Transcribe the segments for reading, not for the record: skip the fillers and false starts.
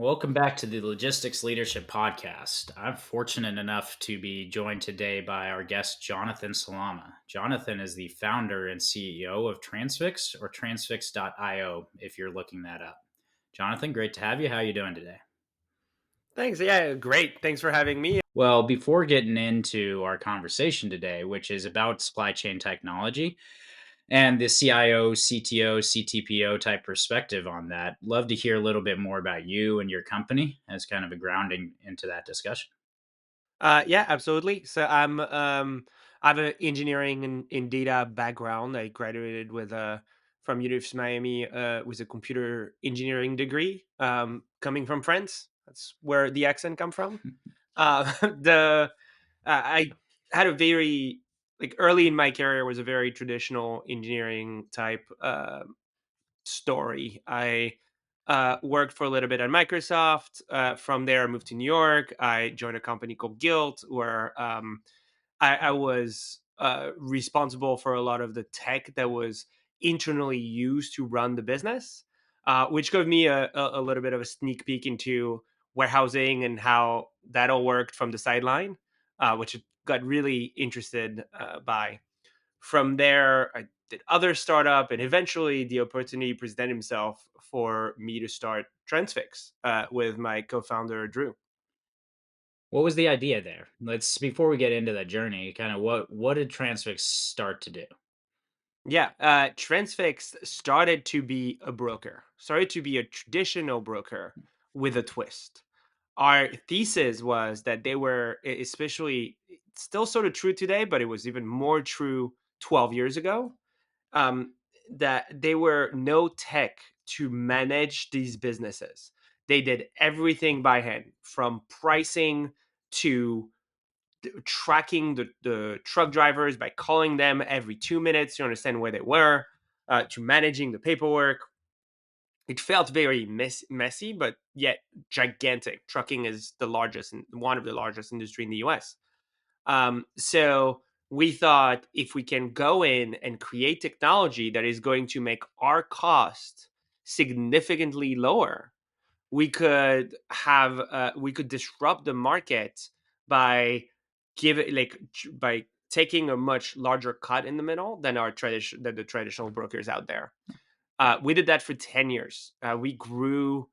Welcome back to the Logistics Leadership Podcast. I'm fortunate enough to be joined today by our guest, Jonathan Salama. Jonathan is the founder and CEO of Transfix or Transfix.io, if you're looking that up. Jonathan, great to have you. How are you doing today? Thanks. Yeah, great. Thanks for having me. Well, before getting into our conversation today, which is about supply chain technology and the CIO, CTO, CTPO type perspective on that, love to hear a little bit more about you and your company as kind of a grounding into that discussion. Yeah, absolutely. I have an engineering and data background. I graduated from University of Miami with a computer engineering degree. Coming from France, that's where the accent come from. The I had a very like early in my career was a very traditional engineering type story. I worked for a little bit at Microsoft. From there, I moved to New York. I joined a company called Guild, where I was responsible for a lot of the tech that was internally used to run the business, which gave me a little bit of a sneak peek into warehousing and how that all worked from the sideline, which I got really interested by. From there, I did other startup, and eventually the opportunity presented himself for me to start Transfix with my co-founder Drew. What was the idea there? Let's before we get into that journey, kind of what did Transfix start to do? Yeah, Transfix started to be a broker, started to be a traditional broker with a twist. Our thesis was that they were, especially, it's still sort of true today, but it was even more true 12 years ago, um, that they were no tech to manage these businesses. They did everything by hand, from pricing to tracking the truck drivers by calling them every 2 minutes to understand where they were, to managing the paperwork. It felt very messy, but yet gigantic. Trucking is the largest, one of the largest industry in the US. So we thought if we can go in and create technology that is going to make our cost significantly lower, we could disrupt the market by by taking a much larger cut in the middle than the traditional brokers out there. We did that for 10 years. We grew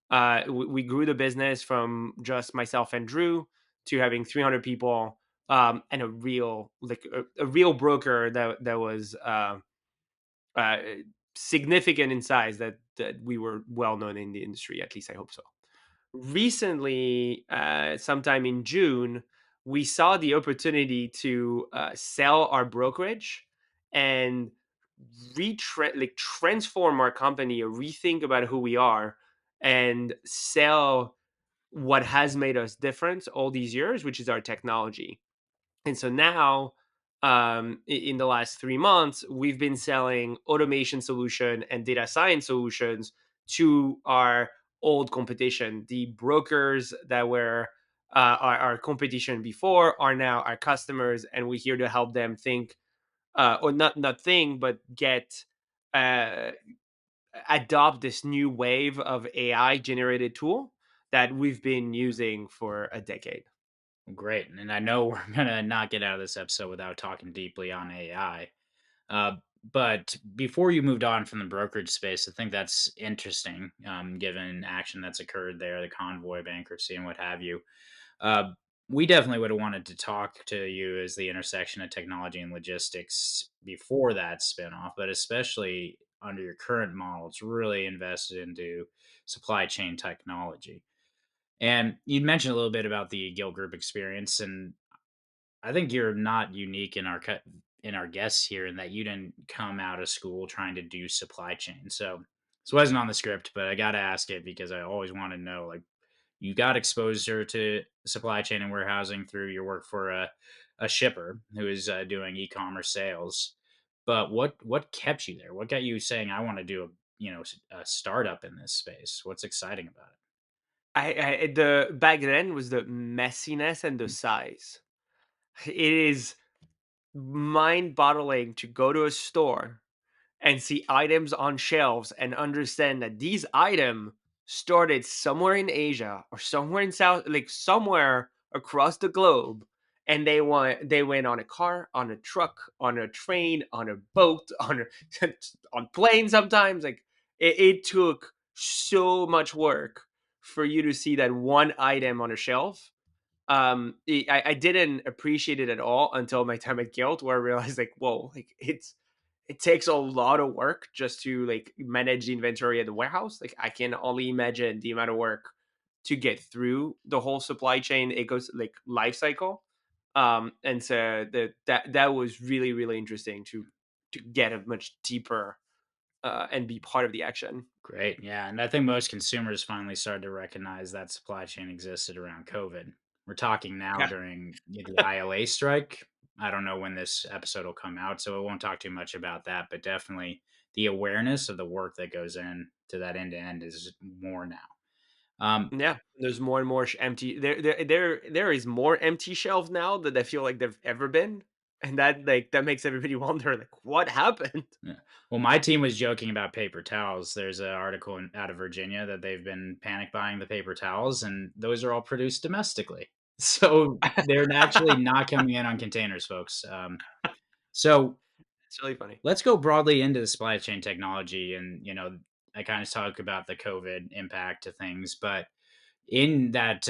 the business from just myself and Drew to having 300 people, and a real broker that was uh, significant in size, that we were well known in the industry. At least I hope so. Recently, sometime in June, we saw the opportunity to sell our brokerage and transform our company, or rethink about who we are, and sell what has made us different all these years, which is our technology. And so now, in the last 3 months, we've been selling automation solution and data science solutions to our old competition. The brokers that were our competition before are now our customers, and we're here to help them think, or not think, but get uh, adopt this new wave of AI generated tool that we've been using for a decade. Great, and I know we're gonna not get out of this episode without talking deeply on AI. Uh, but before you moved on from the brokerage space, I think that's interesting, given action that's occurred there, the convoy bankruptcy and what have you. Uh, we definitely would have wanted to talk to you as the intersection of technology and logistics before that spinoff, but especially under your current model, it's really invested into supply chain technology. And you mentioned a little bit about the Gill Group experience, and I think you're not unique in in our guests here in that you didn't come out of school trying to do supply chain. So this wasn't on the script, but I got to ask it because I always want to know, like, you got exposure to supply chain and warehousing through your work for a shipper who is doing e-commerce sales. But what kept you there? What got you saying I want to do a startup in this space? What's exciting about it? The back then was the messiness and the size. It is mind-boggling to go to a store and see items on shelves and understand that these items started somewhere in Asia or somewhere in South, like somewhere across the globe, and they went on a car, on a truck, on a train, on a boat, on a on plane sometimes. Like it took so much work for you to see that one item on a shelf. I didn't appreciate it at all until my time at Guild, where I realized like, whoa, like it takes a lot of work just to like manage the inventory at the warehouse. Like I can only imagine the amount of work to get through the whole supply chain, it goes like life cycle. And so that was really really interesting to get a much deeper and be part of the action. Great. Yeah. And I think most consumers finally started to recognize that supply chain existed around COVID. We're talking now Yeah. during the ILA strike. I don't know when this episode will come out, so I won't talk too much about that, but definitely the awareness of the work that goes in to that end to end is more now. Um, Yeah, there's more and more empty. There is more empty shelves now that I feel like there've ever been, and that makes everybody wonder like what happened. yeah. Well, my team was joking about paper towels. There's an article out of Virginia that they've been panic buying the paper towels, and those are all produced domestically. So they're actually not coming in on containers, folks. So It's really funny. let's go broadly into the supply chain technology. And, I kind of talk about the COVID impact to things, but in that,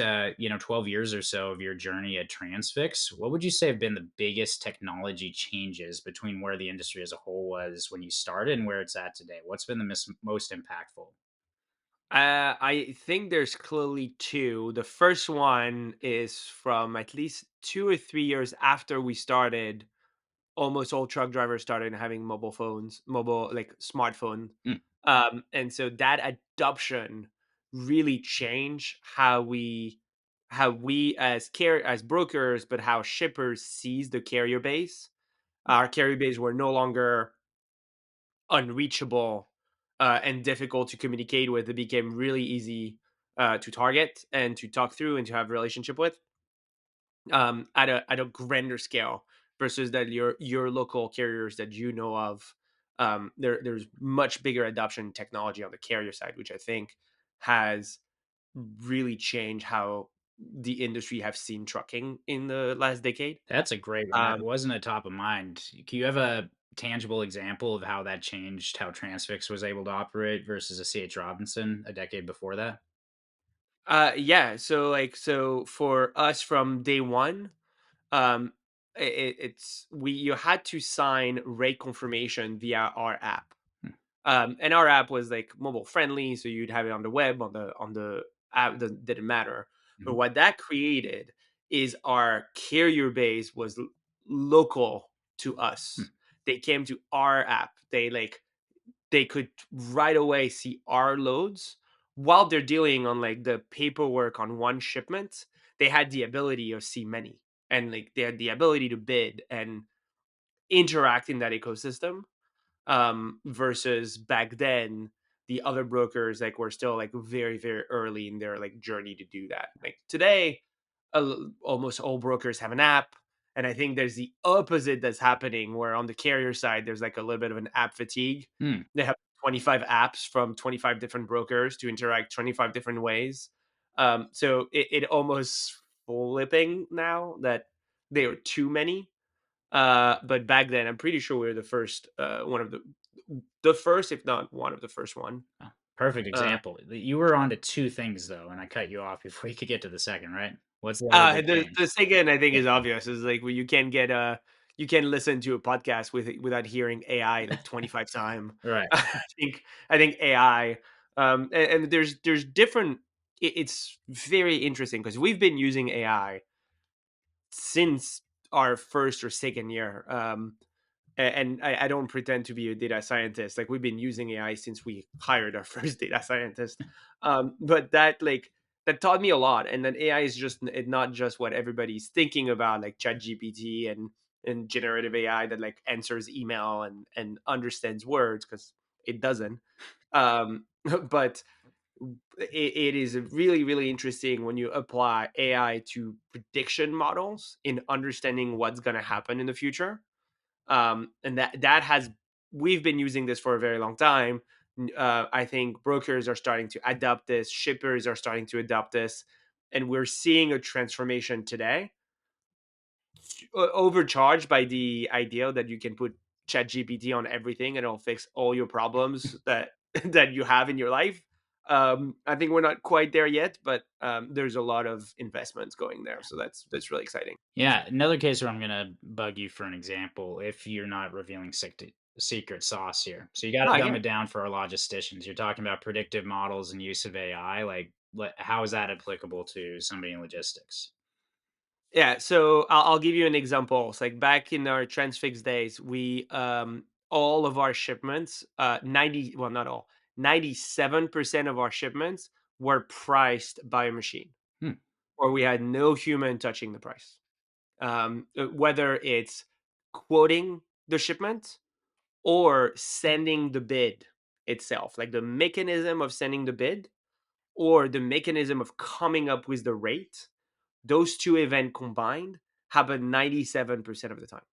12 years or so of your journey at Transfix, what would you say have been the biggest technology changes between where the industry as a whole was when you started and where it's at today? What's been the most impactful? I think there's clearly two. The first one is from at least 2 or 3 years after we started. Almost all truck drivers started having mobile phones, mobile like smartphone, Mm, and so that adoption really changed how we as brokers, but how shippers sees the carrier base. Our carrier base were no longer unreachable and difficult to communicate with. It became really easy to target and to talk through and to have a relationship with at a grander scale versus that your local carriers that you know of. There's much bigger adoption technology on the carrier side, which I think has really changed how the industry have seen trucking in the last decade. that's a great one. That Um, wasn't a top of mind. Can you have a tangible example of how that changed how Transfix was able to operate versus a CH Robinson a decade before that? yeah, so for us from day one, um, it's we you had to sign rate confirmation via our app. Hmm, And our app was like mobile friendly, so you'd have it on the web, on the app. Didn't matter. But mhm, what that created is our carrier base was local to hmm, us. They came to our app. They could right away see our loads while they're dealing on like the paperwork on one shipment. They had the ability of see many, and like they had the ability to bid and interact in that ecosystem. Versus back then the other brokers like were still like very very early in their like journey to do that. Like today almost all brokers have an app, and I think there's the opposite that's happening where on the carrier side there's like a little bit of an app fatigue. hmm. They have 25 apps from 25 different brokers to interact 25 different ways. So it almost flipping now that there are too many. But back then, I'm pretty sure we were the first, one of the first, if not one of the first one. Oh, perfect Uh, example. You were on to two things though, and I cut you off before you could get to the second, right? What's the other big the change? second I think Yeah. is obvious is like you can get you can listen to a podcast without hearing AI like 25 time. Right. I think AI, and there's different. It's very interesting because we've been using AI since our first or second year. And I don't pretend to be a data scientist. Like we've been using AI since we hired our first data scientist. But that taught me a lot. And then AI is just not just what everybody's thinking about, like ChatGPT and generative AI that like answers email and understands words because it doesn't. But it is really really interesting when you apply AI to prediction models in understanding what's going to happen in the future. And that has we've been using this for a very long time. I think brokers are starting to adopt this, shippers are starting to adopt this, and we're seeing a transformation today, overcharged by the idea that you can put ChatGPT on everything and it'll fix all your problems that that you have in your life. I think we're not quite there yet, but there's a lot of investments going there, so that's really exciting. Yeah, another case where I'm gonna bug you for an example, if you're not revealing secret sauce here. So you got No, to I dumb get it it. down for our logisticians. You're talking about predictive models and use of AI. Like, how is that applicable to somebody in logistics? Yeah, so I'll give you an example. It's like back in our transfix days, we all of our shipments, 90, well, not all, 97% of our shipments were priced by a machine, Hmm. or we had no human touching the price. Whether it's quoting the shipment or sending the bid itself, like the mechanism of sending the bid or the mechanism of coming up with the rate, those two events combined happen 97% of the time.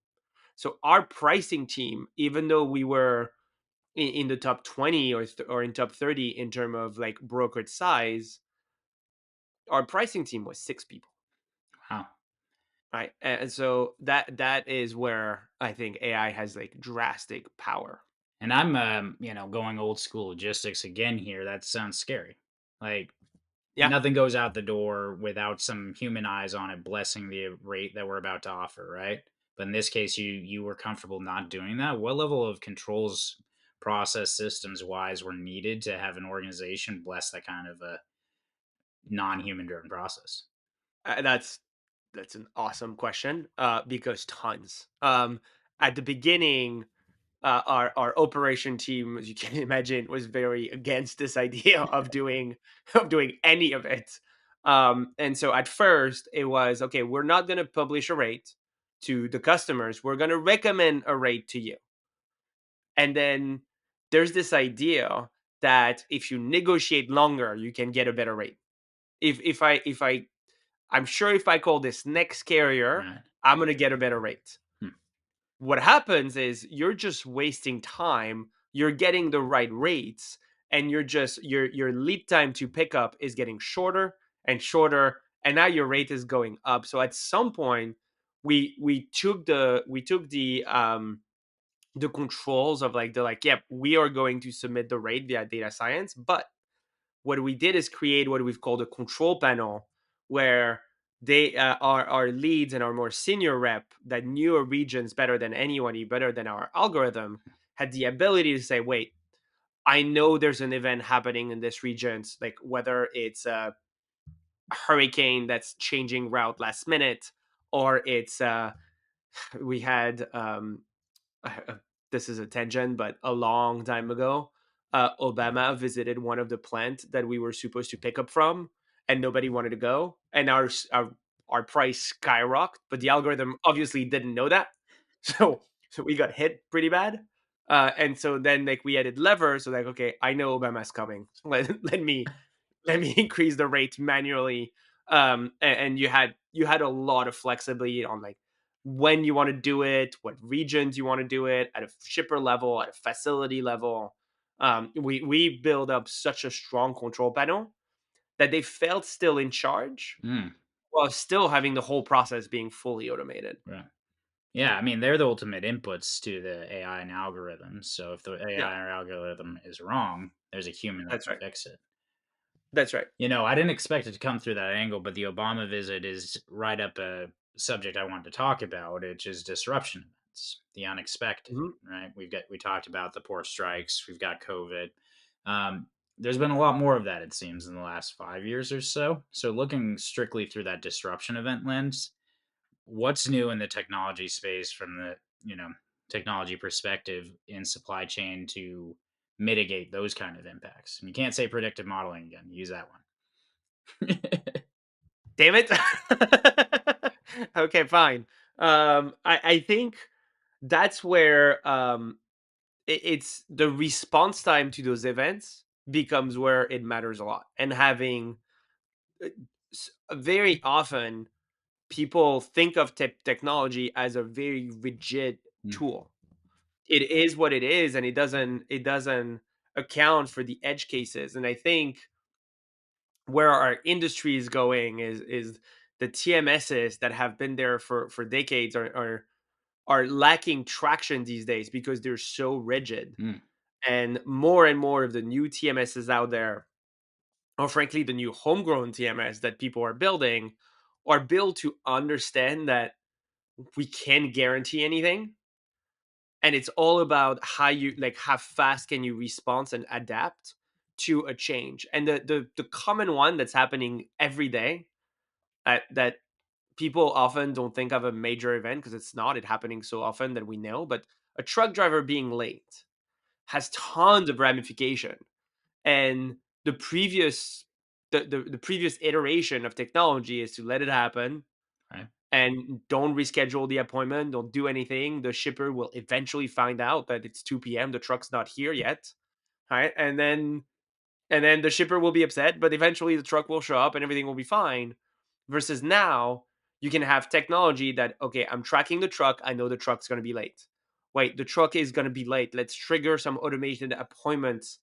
So our pricing team, even though we were in the top 20 or in top 30 in terms of like brokerage size, our pricing team was 6 people. Wow. Right. And so that is where I think AI has like drastic power. And I'm, going old school logistics again here. That sounds scary. Like, Yeah. nothing goes out the door without some human eyes on it blessing the rate that we're about to offer, right? But in this case, you were comfortable not doing that. What level of controls, process systems wise, were needed to have an organization bless that kind of a non-human driven process? That's an awesome question. Because tons. At the beginning, our operation team, as you can imagine, was very against this idea of doing of doing any of it. And so at first, it was okay. We're not going to publish a rate to the customers. We're going to recommend a rate to you. And then there's this idea that if you negotiate longer, you can get a better rate. If I'm sure if I call this next carrier, Right. I'm gonna get a better rate. Hmm. What happens is you're just wasting time. You're getting the right rates, and your lead time to pick up is getting shorter and shorter, and now your rate is going up. So at some point, we took the controls of like, they're like, yep, we are going to submit the rate via data science. But what we did is create what we've called a control panel, where they our leads and our more senior rep that knew our regions better than anybody, better than our algorithm, had the ability to say, wait, I know there's an event happening in this region, like whether it's a hurricane that's changing route last minute, or it's we had this is a tangent, but a long time ago, Obama visited one of the plant that we were supposed to pick up from, and nobody wanted to go, and our price skyrocketed. But the algorithm obviously didn't know that, so we got hit pretty bad. And so then like we added levers, so like okay, I know Obama's coming, let me increase the rate manually. And you had a lot of flexibility on like when you want to do it, what regions you want to do it, at a shipper level, at a facility level. We build up such a strong control panel that they felt still in charge Hmm. while still having the whole process being fully automated. Right. Yeah, I mean, they're the ultimate inputs to the AI and algorithms. So if the Yeah, AI or algorithm is wrong, there's a human that that's can right. fix it. That's right. I didn't expect it to come through that angle, but the Obama visit is right up a subject I wanted to talk about, which is disruption events, the unexpected. Mhm. Right? We talked about the port strikes, we've got COVID. Um, there's been a lot more of that, it seems, in the last 5 years or so. So looking strictly through that disruption event lens, what's new in the technology space from the technology perspective in supply chain to mitigate those kind of impacts? And you can't say predictive modeling again. Use that one. Damn it. Okay, fine. I think that's where it's the response time to those events becomes where it matters a lot, and having very often people think of technology as a very rigid Mm, tool. It is what it is, and it doesn't account for the edge cases. And I think where our industry is going is the TMSs that have been there for decades are lacking traction these days because they're so rigid. Mm, And more of the new TMSs out there, or frankly, the new homegrown TMS that people are built to understand that we can't guarantee anything. And it's all about how fast can you respond and adapt to a change. And the common one that's happening every day, that people often don't think of a major event because it's not it happening so often that we know, but a truck driver being late has tons of ramification. And the previous the previous iteration of technology is to let it happen right. and don't reschedule the appointment, don't do anything. The shipper will eventually find out that it's 2 p.m. The truck's not here yet, right? And then the shipper will be upset, but eventually the truck will show up and everything will be fine. Versus now, you can have technology that, okay, I'm tracking the truck. I know the truck's going to be late. Wait, the truck is going to be late. Let's trigger some automated appointments,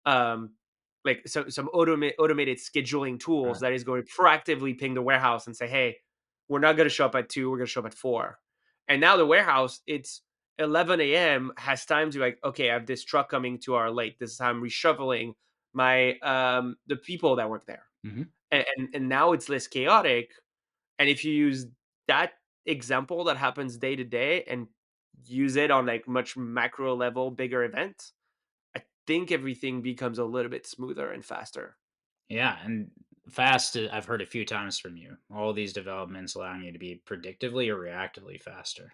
um, like some automated scheduling tools Right. that is going to proactively ping the warehouse and say, hey, we're not going to show up at 2, we're going to show up at 4. And now the warehouse, it's 11 a.m., has time to, like, okay, I have this truck coming 2 hour late. This is how I'm reshuffling my the people that work there. Hmm. And now it's less chaotic. And if you use that example that happens day to day and use it on like much macro level bigger events, I think everything becomes a little bit smoother and faster. Yeah, and fast. I've heard a few times from you. All these developments allowing you to be predictively or reactively faster.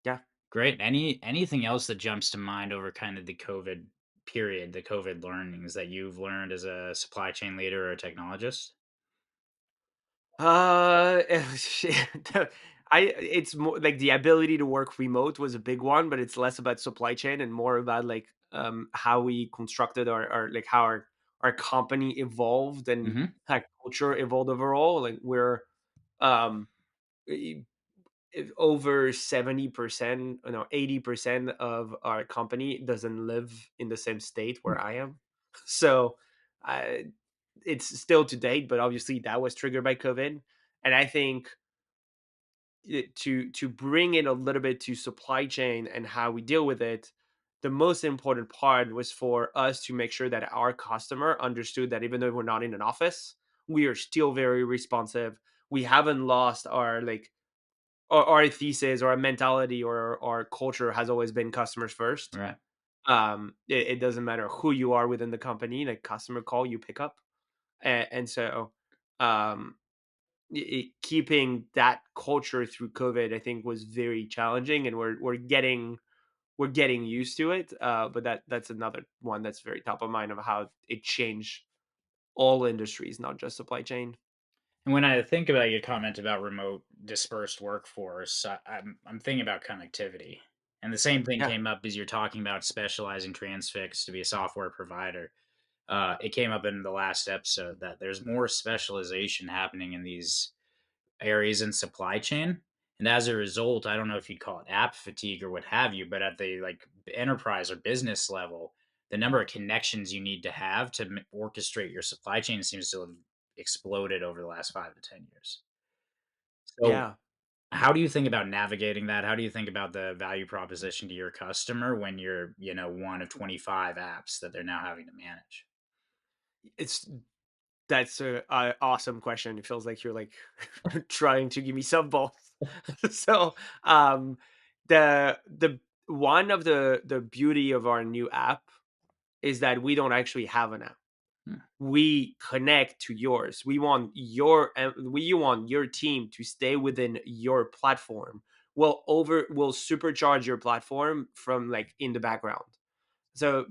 Yeah. Great. Anything else that jumps to mind over kind of the COVID period, the COVID learnings that you've learned as a supply chain leader or a technologist? Uh, the- it's more like the ability to work remote was a big one, but it's less about supply chain and more about like how we constructed our like how our company evolved and Hmm. how culture evolved overall. Like we're um i- over 70%, no, 80% of our company doesn't live in the same state where I am. So I it's still to date, but obviously that was triggered by COVID. And I think to bring it a little bit to supply chain and how we deal with it, the most important part was for us to make sure that our customer understood that even though we're not in an office, we are still very responsive. We haven't lost our like our thesis or our mentality or our culture has always been customers first. Right. It doesn't matter who you are within the company, like customer call you pick up. And so um keeping that culture through COVID, I think, was very challenging, and we're getting used to it. But that's another one that's very top of mind of how it changed all industries, not just supply chain. And when I think about your comment about remote dispersed workforce, I'm thinking about connectivity. And the same thing Yeah, came up as you're talking about specializing Transfix to be a software provider. It came up in the last episode that there's more specialization happening in these areas in supply chain. And as a result, I don't know if you'd call it app fatigue or what have you, but at the like enterprise or business level, the number of connections you need to have to orchestrate your supply chain seems to have exploded over the last 5 to 10 years. So, yeah. how do you think about navigating that? How do you think about the value proposition to your customer when you're, one of 25 apps that they're now having to manage? It's That's a awesome question. It feels like you're like trying to give me some balls. So, um, the one of the beauty of our new app is that we don't actually have an app. Hmm. We connect to yours. We want your team to stay within your platform. We'll supercharge your platform from like in the background. So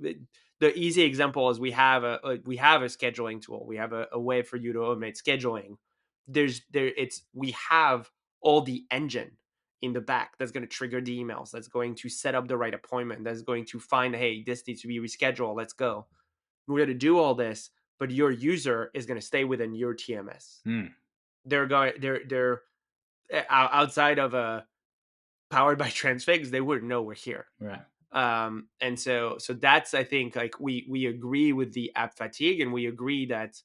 the easy example is we have a scheduling tool. We have a way for you to automate scheduling. We have all the engine in the back that's going to trigger the emails, that's going to set up the right appointment, that's going to find, hey, this needs to be rescheduled, let's go. We're going to do all this, but your user is going to stay within your TMS. Hmm. They're outside of a powered by Transfix, they wouldn't know we're here. Right. And so that's, I think, like we agree with the app fatigue, and we agree that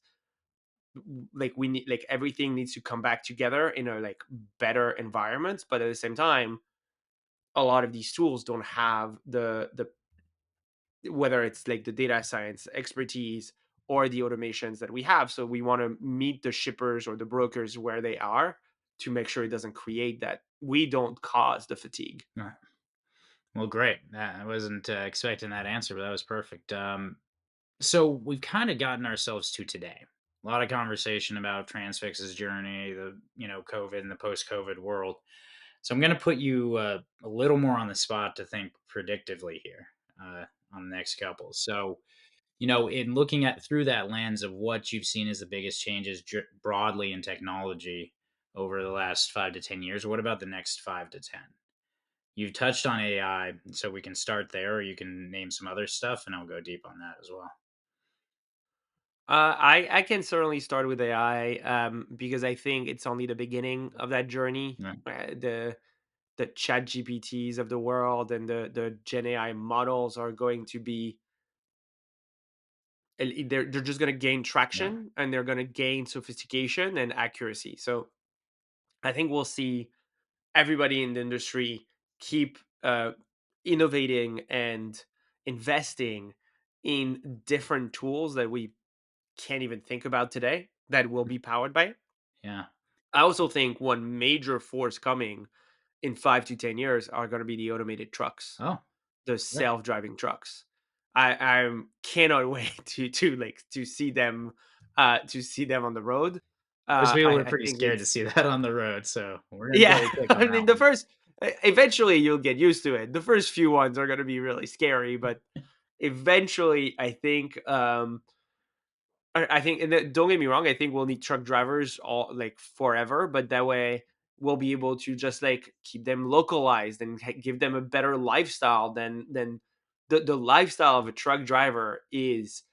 like we need, like everything needs to come back together in a like better environment, but at the same time a lot of these tools don't have the whether it's like the data science expertise or the automations that we have. So we want to meet the shippers or the brokers where they are to make sure it doesn't create that, we don't cause the fatigue. Right. Well, great. I wasn't expecting that answer, but that was perfect. So we've kind of gotten ourselves to today. A lot of conversation about Transfix's journey, the COVID and the post-COVID world. So I'm going to put you a little more on the spot to think predictively here uh, on the next couple. So in looking at through that lens of what you've seen as the biggest changes broadly in technology over the last 5 to 10 years, what about the next 5 to 10? You've touched on AI, so we can start there, or you can name some other stuff, and I'll go deep on that as well. I can certainly start with AI, because I think it's only the beginning of that journey. Right. The chat GPTs of the world and the Gen AI models are going to be, they're just going to gain Yeah. traction, and they're going to gain sophistication and accuracy. So I think we'll see everybody in the industry keep innovating and investing in different tools that we can't even think about today that will be powered by it. Yeah. I also think one major force coming in 5 to 10 years are going to be the automated trucks, Oh, the right. self-driving trucks. I cannot wait to see them, on the road. Most people are I pretty think scared to it's, see that on the road, so we're gonna yeah. get a kick I on that mean, the one. first, eventually you'll get used to it. The first few ones are going to be really scary, but eventually, I think, I think, and don't get me wrong, I think we'll need truck drivers all like forever, but that way we'll be able to just like keep them localized and give them a better lifestyle than the lifestyle of a truck driver is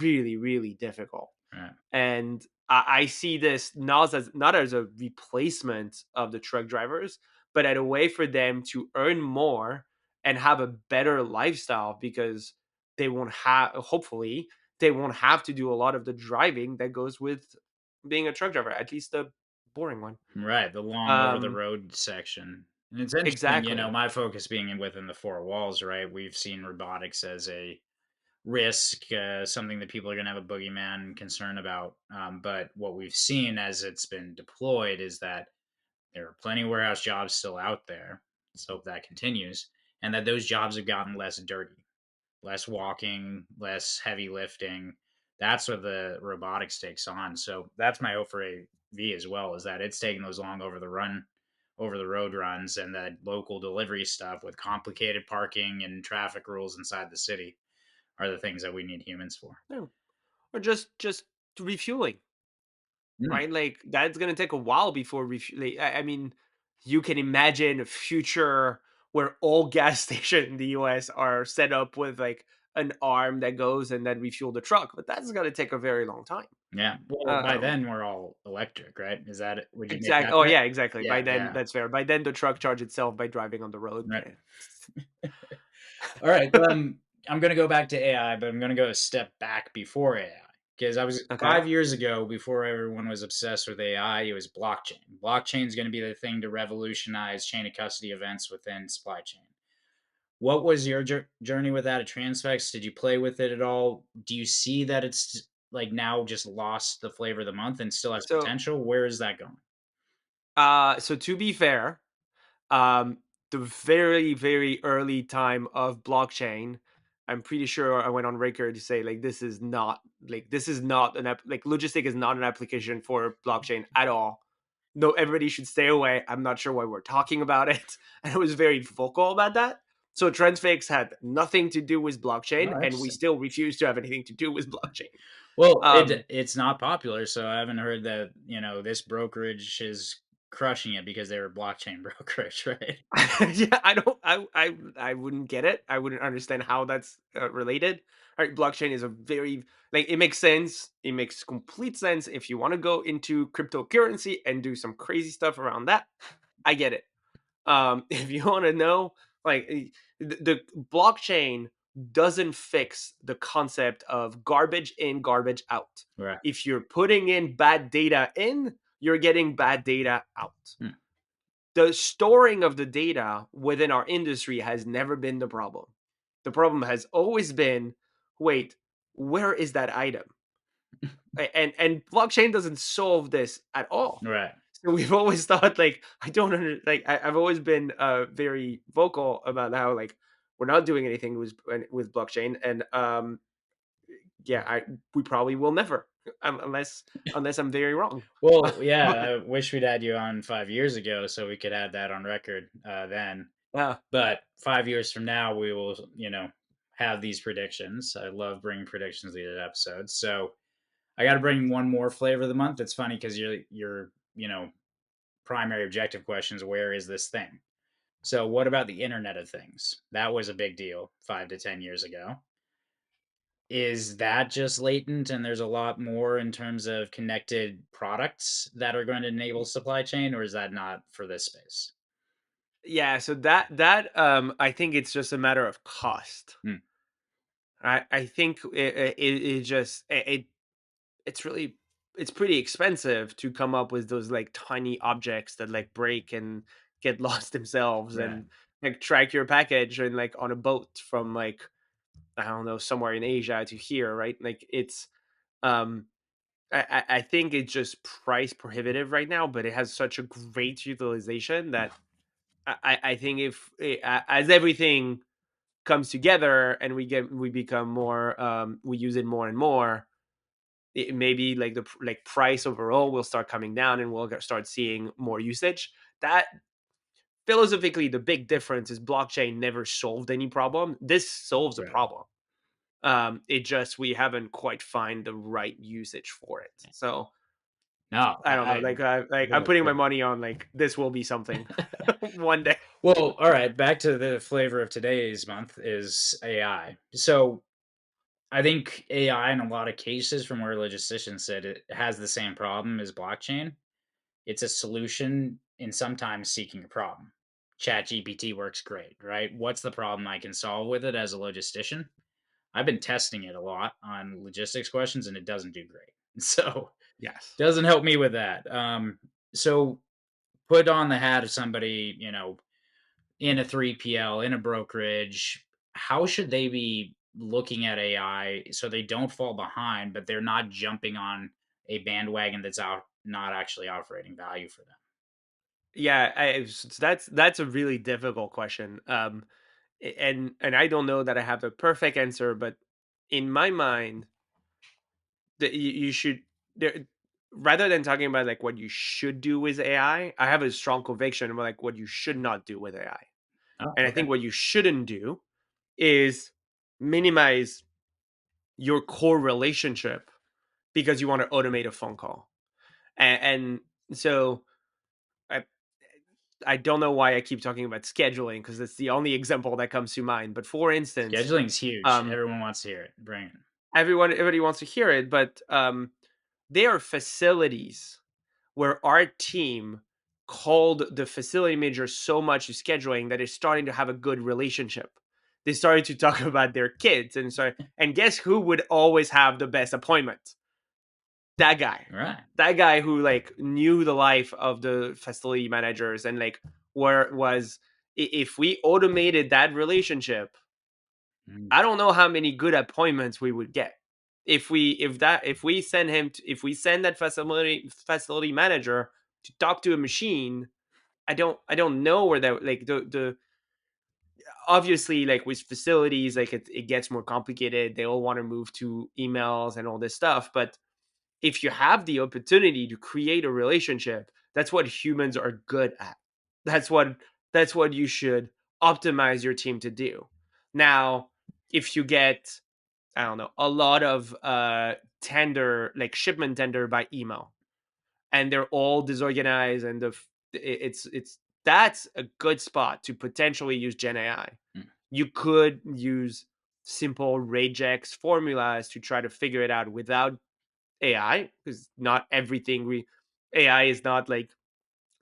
really, really difficult. Right. And I see this not as a replacement of the truck drivers, but as a way for them to earn more and have a better lifestyle, because they won't have, hopefully they won't have to do a lot of the driving that goes with being a truck driver, at least the boring one. Right, the long over the Um, road section. And it's interesting, exactly. my focus being within the four walls, right? We've seen robotics as a risk, something that people are going to have a boogeyman concern about. But what we've seen as it's been deployed is that there are plenty of warehouse jobs still out there. Let's hope that continues. And that those jobs have gotten less dirty, less walking, less heavy lifting. That's what the robotics takes on. So that's my hope for AV as well, is that it's taking those long over the road runs and the local delivery stuff with complicated parking and traffic rules inside the city are the things that we need humans for. Yeah. Or just refueling. Mm, Right? Like that's gonna take a while before like, I mean, you can imagine a future where all gas stations in the US are set up with like an arm that goes and then refuel the truck, but that's gonna take a very long time. yeah. Well, by Um, then we're all electric, right? Is that it? Would you make exact. that Oh bet? yeah, exactly. By Yeah, then, yeah. that's fair. By then, the truck charge itself by driving on the road. Right. Yeah. All right. I'm going to go back to AI, but I'm going to go a step back before AI because I was Okay. 5 years ago before everyone was obsessed with AI. It was blockchain. Blockchain is going to be the thing to revolutionize chain of custody events within supply chain. What was your journey with that at Transfex? Did you play with it at all? Do you see that it's like now just lost the flavor of the month and still has So, potential? Where is that going? so to be fair, um, the very, very early time of blockchain, I'm pretty sure I went on record to say like this is not like logistic is not an application for blockchain at all. No, everybody should stay away. I'm not sure why we're talking about it. And I was very vocal about that. So Transfix had nothing to do with blockchain, Oh, and we interesting. still refuse to have anything to do with blockchain. Well, Um, it's not popular, so I haven't heard that, this brokerage is crushing it because they were blockchain brokerage, right? yeah, I don't, I wouldn't get it. I wouldn't understand how that's related. All right, blockchain is a very like it makes sense. It makes complete sense if you want to go into cryptocurrency and do some crazy stuff around that. I get it. If you want to know Like the blockchain doesn't fix the concept of garbage in, garbage out. Right. If you're putting in bad data in, you're getting bad data out. Hmm. The storing of the data within our industry has never been the problem. The problem has always been, wait, where is that item? And blockchain doesn't solve this at all. Right. So we've always thought like I don't under like I've always been very vocal about how like we're not doing anything with blockchain, and yeah, I we probably will never, unless I'm very wrong. Well, yeah, But I wish we'd had you on 5 years ago so we could have that on record then. yeah, But 5 years from now, we will, have these predictions. I love bringing predictions to these episodes. So I got to bring one more flavor of the month. It's funny because your primary objective question is where is this thing? So what about the Internet of Things? That was a big deal 5 to 10 years ago. Is that just latent and there's a lot more in terms of connected products that are going to enable supply chain, or is that not for this space? yeah. So I think it's just a matter of cost. Hmm. I think it just it's really it's pretty expensive to come up with those like tiny objects that like break and get lost themselves, Right. and like track your package and like on a boat from like I don't know, somewhere in Asia to here, right? Like it's um I think it's just price prohibitive right now, but it has such a great utilization that I think if as everything comes together and we become more we use it more and more, it maybe like the like price overall will start coming down and we'll start seeing more usage. That philosophically, the big difference is blockchain never solved any problem. This solves a Right. problem. It just we haven't quite find the right usage for it. So No, I don't know. I'm yeah, putting my good. money on like this will be something one day. Well, all right, back to the flavor of today's month is AI. So I think AI in a lot of cases, from where logisticians said, it has the same problem as blockchain. It's a solution in sometimes seeking a problem. ChatGPT works great, right? What's the problem I can solve with it as a logistician? I've been testing it a lot on logistics questions and it doesn't do great. So Yes. doesn't help me with that. So put on the hat of somebody, in a 3PL, in a brokerage, how should they be looking at AI so they don't fall behind, but they're not jumping on a bandwagon that's out not actually operating value for them? Yeah, that's a really difficult question. And I don't know that I have a perfect answer, but in my mind, that you should there rather than talking about like what you should do with AI, I have a strong conviction about like what you should not do with AI. Oh, And I okay. think what you shouldn't do is minimize your core relationship because you want to automate a phone call. And so I I don't know why I keep talking about scheduling because it's the only example that comes to mind. But for instance, Scheduling's huge. um, Everyone wants to hear it. Bring it. everybody wants to hear it, but there are facilities where our team called the facility manager so much to scheduling that it's starting to have a good relationship. They started to talk about their kids and guess who would always have the best appointment? That guy. Right. That guy who like knew the life of the facility managers and like where was if we automated that relationship, Mm. I don't know how many good appointments we would get. If we send that facility manager to talk to a machine, I don't know where that like the obviously like with facilities like it gets more complicated. They all want to move to emails and all this stuff, but if you have the opportunity to create a relationship, that's what humans are good at. That's what that's what you should optimize your team to do. Now, if you get I don't know, a lot of tender like shipment tender by email and they're all disorganized and it's that's a good spot to potentially use Gen AI. Mm. You could use simple regex formulas to try to figure it out without AI because not everything we AI is not like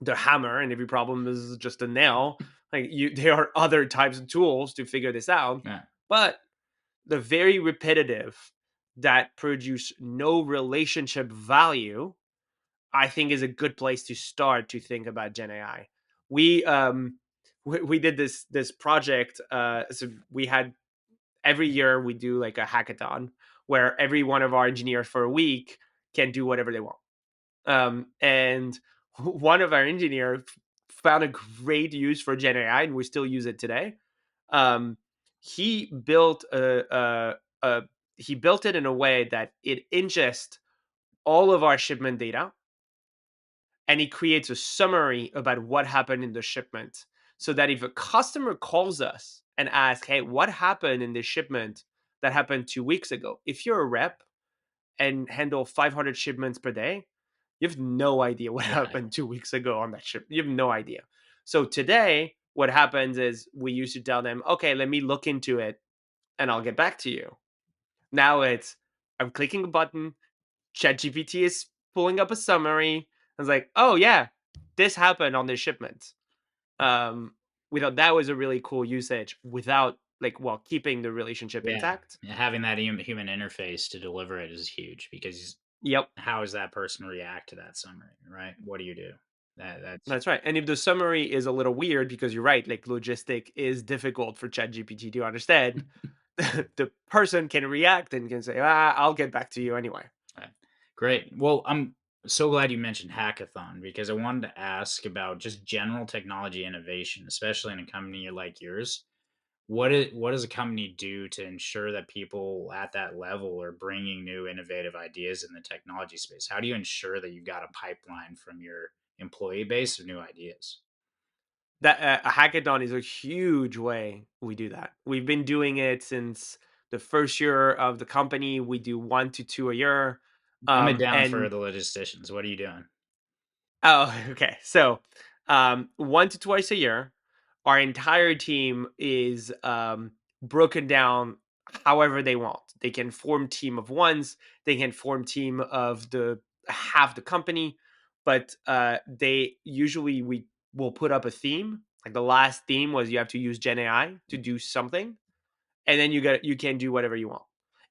the hammer and every problem is just a nail. Like there are other types of tools to figure this out, Yeah. but the very repetitive that produce no relationship value, I think is a good place to start to think about Gen AI. We we did this project. So we had every year we do like a hackathon where every one of our engineers for a week can do whatever they want. And one of our engineers found a great use for Gen AI, and we still use it today. Um, he built a he built it in a way that it ingests all of our shipment data, and it creates a summary about what happened in the shipment, so that if a customer calls us and asks, "Hey, what happened in this shipment that happened 2 weeks ago?" If you're a rep and handle 500 shipments per day, you have no idea what Yeah. happened 2 weeks ago on that ship. You have no idea. So today, what happens is we used to tell them, okay, let me look into it and I'll get back to you. Now it's, I'm clicking a button, ChatGPT is pulling up a summary. I was like, oh yeah, this happened on this shipment. Um, we thought that was a really cool usage without like, while keeping the relationship Yeah. intact. Yeah, having that human interface to deliver it is huge because Yep. how does that person react to that summary, right? What do you do? That's That's right. And if the summary is a little weird, because you're right, like logistic is difficult for ChatGPT to understand, the person can react and can say, I'll get back to you anyway. right. Great. Well, I'm so glad you mentioned hackathon because I wanted to ask about just general technology innovation, especially in a company like yours. What does a company do to ensure that people at that level are bringing new innovative ideas in the technology space? How do you ensure that you've got a pipeline from your employee base of new ideas? That a hackathon is a huge way we do that. We've been doing it since the first year of the company. We do 1 to 2 a year. Dumb it down for And the logisticians. What are you doing? Oh, okay. So, 1 to twice a year, our entire team is broken down however they want. They can form team of ones. They can form team of the half the company, but they usually we will put up a theme. Like the last theme was you have to use Gen AI to do something, and then you can do whatever you want.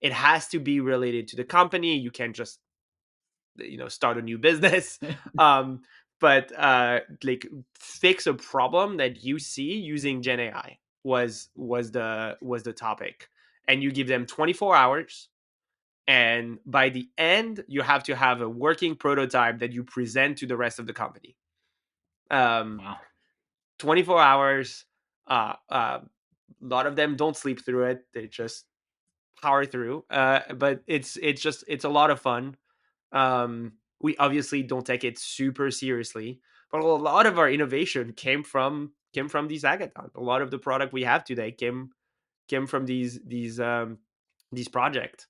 It has to be related to the company. You can't just start a new business. um but like fix a problem that you see using Gen AI was the topic, and you give them 24 hours, and by the end you have to have a working prototype that you present to the rest of the company. um Wow. 24 hours. A lot of them don't sleep through it, they just power through. But it's a lot of fun. We obviously don't take it super seriously, but a lot of our innovation came from these hackathons. A lot of the product we have today came from these projects.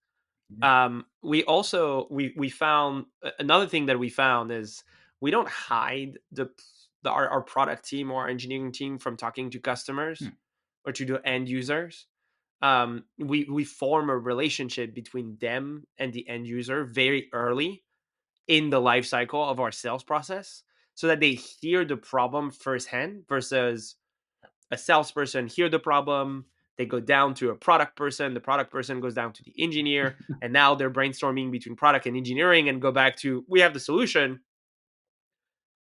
Yeah. We also we found another thing that we found is we don't hide our product team or our engineering team from talking to customers Hmm. or to the end users. We form a relationship between them and the end user very early in the life cycle of our sales process, so that they hear the problem firsthand versus a salesperson hear the problem, they go down to a product person, the product person goes down to the engineer, and now they're brainstorming between product and engineering and go back to, we have the solution,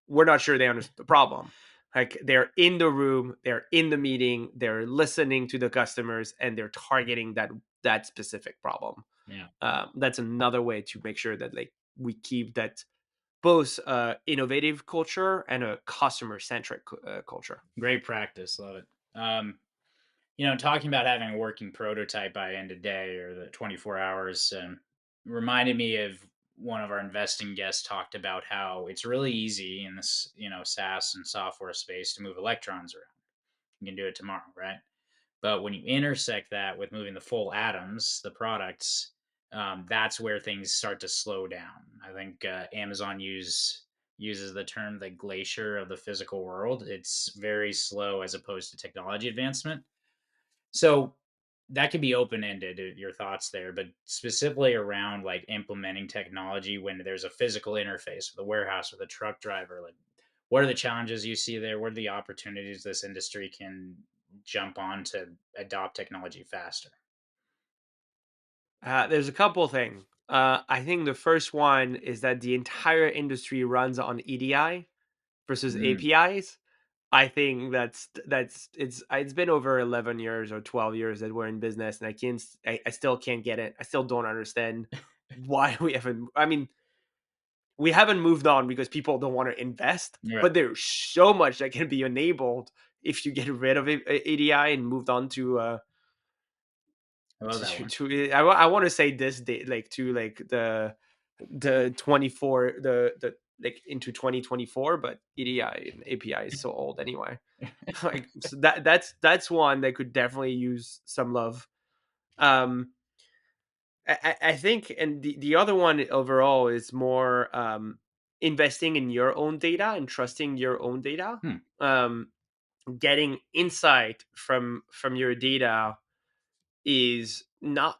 we're not sure they understand the problem. Like they're in the room, they're in the meeting, they're listening to the customers, and they're targeting that specific problem. Yeah. That's another way to make sure that like we keep that both innovative culture and a customer centric culture. Great practice. Love it. Talking about having a working prototype by end of day or the 24 hours reminded me of one of our investing guests talked about how it's really easy in this, SaaS and software space to move electrons around. You can do it tomorrow, right? But when you intersect that with moving the full atoms, the products, that's where things start to slow down. I think Amazon uses the term the glacier of the physical world. It's very slow as opposed to technology advancement. So that could be open ended. Your thoughts there, but specifically around like implementing technology when there's a physical interface with a warehouse with a truck driver, like what are the challenges you see there? What are the opportunities this industry can jump on to adopt technology faster? There's a couple things. I think the first one is that the entire industry runs on EDI versus Mm, APIs. I think it's been over 11 years or 12 years that we're in business, and I still can't get it. I still don't understand why we haven't. I mean, we haven't moved on because people don't want to invest, right. but there's so much that can be enabled if you get rid of ADI and moved on I love that one. I want to say this date, like to like the 24 the like into 2024, but EDI and API is so old anyway. Like, so that's one that could definitely use some love. um I think, and the other one overall is more investing in your own data and trusting your own data. Hmm, um Getting insight from your data is not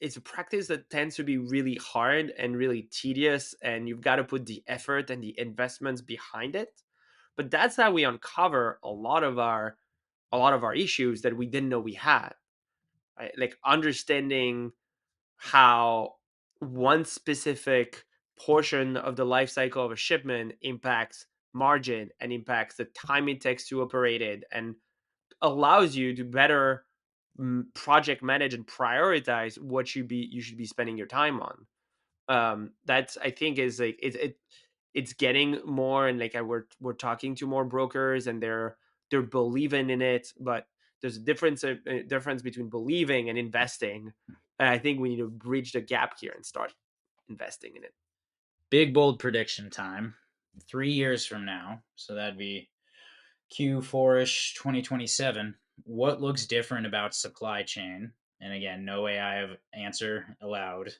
it's a practice that tends to be really hard and really tedious, and you've got to put the effort and the investments behind it. But that's how we uncover a lot of our issues that we didn't know we had, right? Like understanding how one specific portion of the life cycle of a shipment impacts margin and impacts the time it takes to operate it, and allows you to better project manage and prioritize what you should be spending your time on. That's, I think, is like it's getting more, and like we're talking to more brokers, and they're believing in it, but there's a difference between believing and investing, and I think we need to bridge the gap here and start investing in it. big bold prediction time. 3 years from now, so that'd be Q4 ish 2027. What looks different about supply chain? And again, no AI answer allowed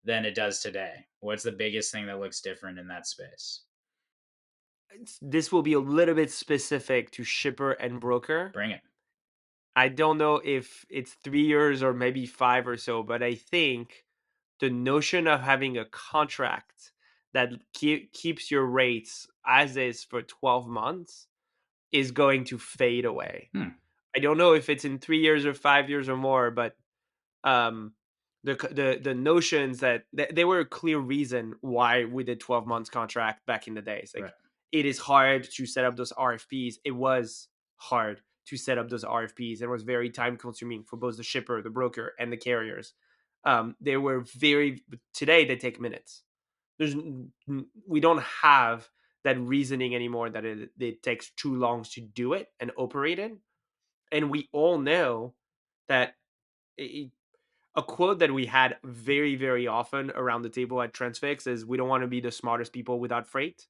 than it does today. What's the biggest thing that looks different in that space? This will be a little bit specific to shipper and broker. Bring it. I don't know if it's 3 years or maybe five or so, but I think the notion of having a contract that keeps your rates as is for 12 months is going to fade away. Hmm, I don't know if it's in 3 years or 5 years or more, but um, the notions that they were a clear reason why we did 12 months contract back in the days. Like, right. it is hard to set up those RFPs. It was hard to set up those RFPs. It was very time consuming for both the shipper, the broker, and the carriers. They were very Today they take minutes. We don't have that reasoning anymore that it takes too long to do it and operate it. And we all know that it, a quote that we had very, very often around the table at Transfix is, we don't want to be the smartest people without freight.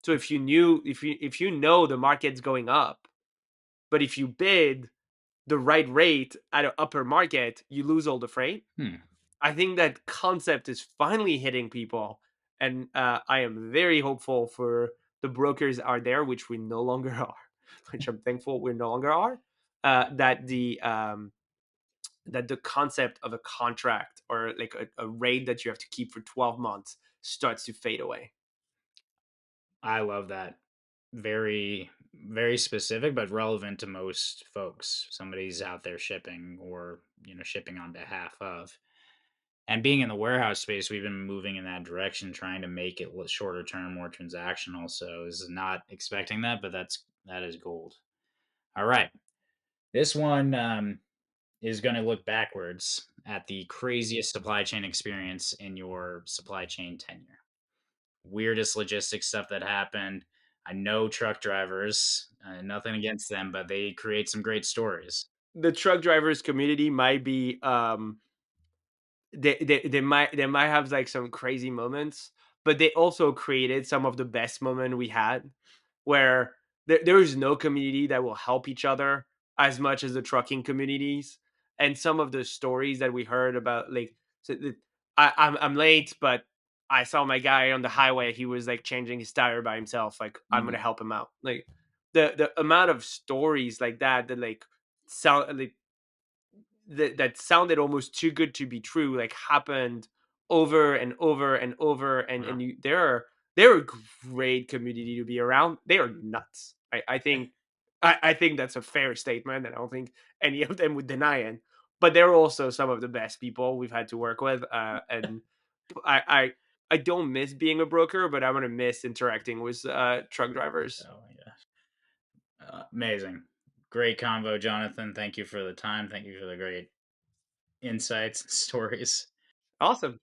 So if you know the market's going up, but if you bid the right rate at an upper market, you lose all the freight. Hmm. I think that concept is finally hitting people, and I am very hopeful for the brokers are there, which we no longer are, which I'm thankful we no longer are. That the concept of a contract, or like a rate that you have to keep for 12 months, starts to fade away. I love that. Very, very specific, but relevant to most folks. Somebody's out there shipping or, shipping on behalf of. And being in the warehouse space, we've been moving in that direction, trying to make it shorter term, more transactional. So this is not expecting that, but that is gold. All right, this one is going to look backwards at the craziest supply chain experience in your supply chain tenure. Weirdest logistics stuff that happened. I know truck drivers, nothing against them, but they create some great stories. The truck drivers community might be they might have like some crazy moments, but they also created some of the best moment we had, where there is no community that will help each other as much as the trucking communities. And some of the stories that we heard about, like, I'm late, but I saw my guy on the highway. He was like changing his tire by himself. Like, I'm gonna Mm, help him out. Like, the amount of stories like that like sound like that sounded almost too good to be true, like, happened over and over and over. And wow. you there are they're a great community to be around. They are nuts. I think that's a fair statement, and I don't think any of them would deny it. But they're also some of the best people we've had to work with, and I I I don't miss being a broker, but I'm gonna miss interacting with truck drivers. Oh my gosh. Amazing. Great convo, Jonathan. Thank you for the time. Thank you for the great insights and stories. Awesome.